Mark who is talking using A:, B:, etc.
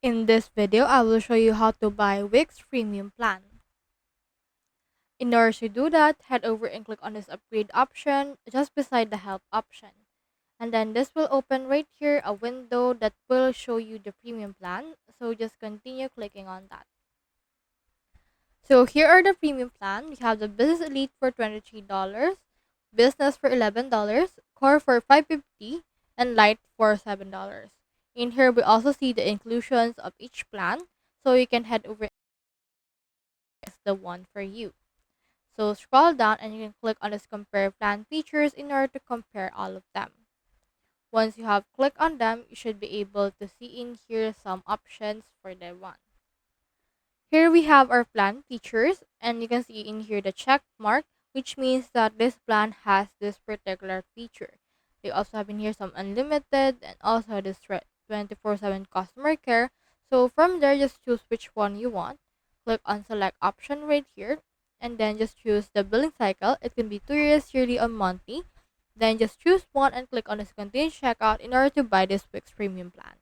A: In this video, I will show you how to buy Wix Premium plan. In order to do that, head over and click on this upgrade option just beside the help option. And then this will open right here a window that will show you the premium plan. So just continue clicking on that. So here are the premium plan. We have the Business Elite for $23, Business for $11, Core for $5.50, and Lite for $7. In here, we also see the inclusions of each plan. So you can head over is the one for you. So scroll down and you can click on this compare plan features in order to compare all of them. Once you have clicked on them, you should be able to see in here some options for the one. Here we have our plan features and you can see in here the check mark, which means that this plan has this particular feature. They also have in here some unlimited and also this 24/7 customer care. So from there, just choose which one you want. Click on select option right here and then just choose the billing cycle. It can be 2 years, yearly, or monthly. Then just choose one and click on this continue checkout in order to buy this Wix premium plan.